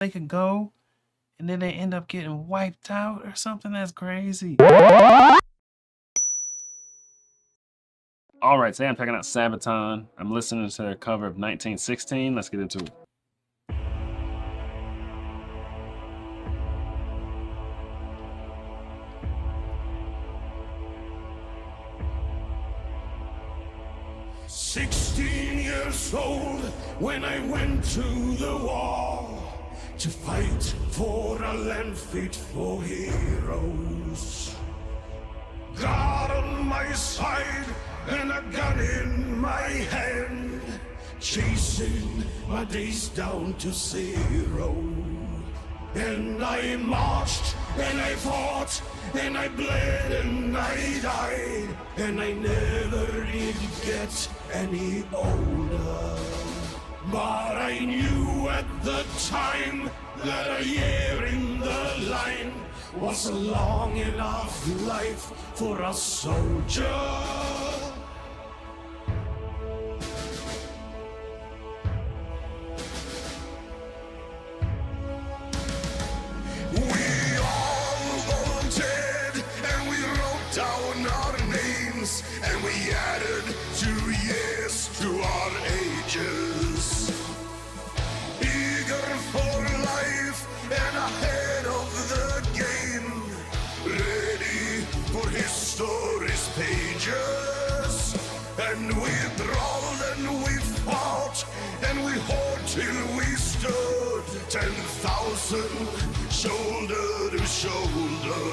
they could go, and then they end up getting wiped out or something. That's crazy. All right, today I'm checking out Sabaton. I'm listening to their cover of 1916. Let's get into it. "16 years old when I went to the war to fight for a land fit for heroes. God on my side and a gun in my hand, chasing my days down to zero. And I marched, and I fought, and I bled, and I died, and I never did get any older. But I knew at the time that a year in the line was a long enough life for a soldier. We all volunteered, and we wrote down our names, and we added 2 years to our ages. Eager for life and ahead of the game, ready for history's pages. And we brawled and we fought and we fought till we stood 10,000 shoulder to shoulder.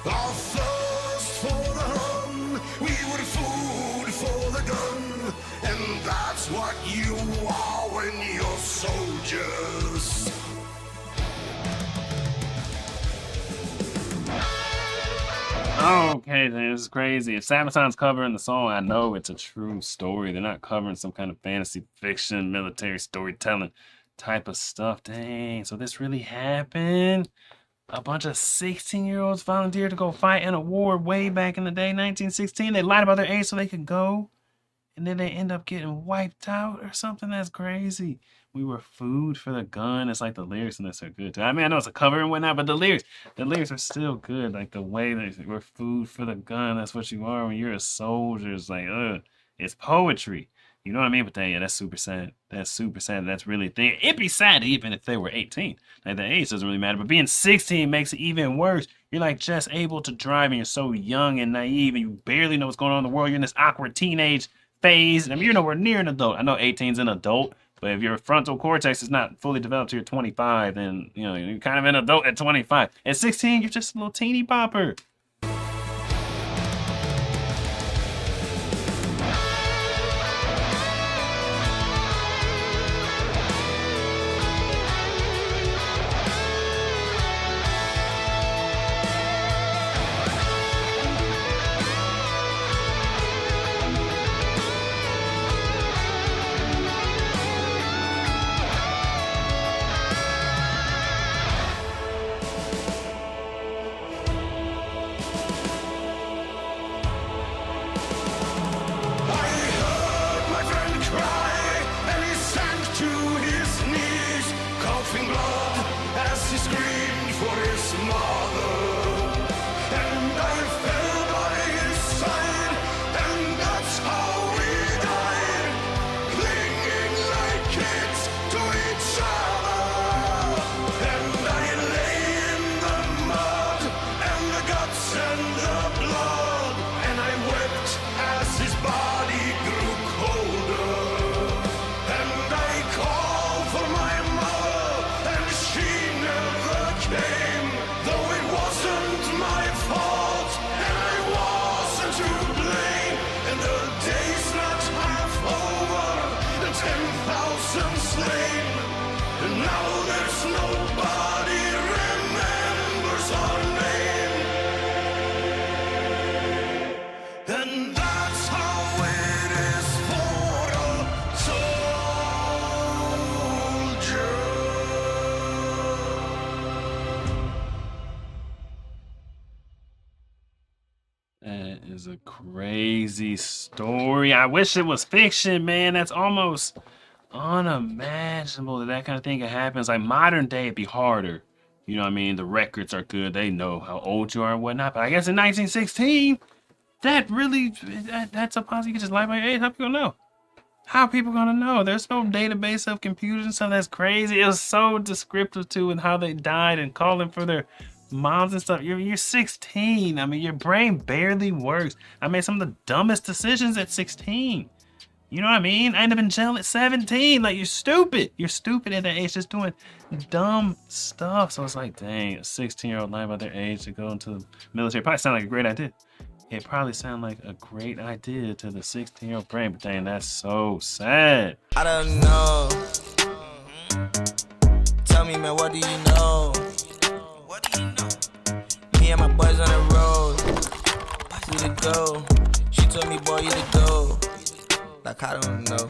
Our thirst for the run, we were food for the gun, and that's what you are when you're soldiers. Okay, then this is crazy. If Sabaton's covering the song, I know it's a true story. They're not covering some kind of fantasy fiction, military storytelling type of stuff. Dang, so this really happened? A bunch of 16-year-olds volunteered to go fight in a war way back in the day, 1916. They lied about their age so they could go, and then they end up getting wiped out or something. That's crazy. We were food for the gun. It's like the lyrics in this are good too. I mean, I know it's a cover and whatnot, but the lyrics are still good. Like the way that we're food for the gun. That's what you are when you're a soldier. It's like, it's poetry. You know what I mean? But yeah, that's super sad. That's super sad. That's really thing. It'd be sad even if they were 18. Like the age doesn't really matter. But being 16 makes it even worse. You're like just able to drive and you're so young and naive and you barely know what's going on in the world. You're in this awkward teenage phase. I mean, you're nowhere near an adult. I know 18 is an adult, but if your frontal cortex is not fully developed till you're 25, then you know you're kind of an adult at 25. At 16, you're just a little teeny bopper. That is a crazy story. I wish it was fiction, man. That's almost unimaginable that that kind of thing can happen. It's like modern day, it'd be harder. You know what I mean? The records are good. They know how old you are and whatnot. But I guess in 1916, that really, that's a possibility. You can just lie by your age. How people gonna know? How are people gonna know? There's no database of computers and stuff. That's crazy. It was so descriptive too, and how they died and calling for their moms and stuff. You're 16. I mean, your brain barely works. I made some of the dumbest decisions at 16. You know what I mean? I ended up in jail at 17. Like, you're stupid. You're stupid at that age, just doing dumb stuff. So it's like, dang, a 16-year-old lying about their age to go into the military probably sound like a great idea. It probably sounded like a great idea to the 16-year-old brain, but dang, that's so sad. I don't know. Tell me, man, what do you know? What do you know? Me and my boys on the road. We to go. She told me, boy, you to go. Like, I don't know.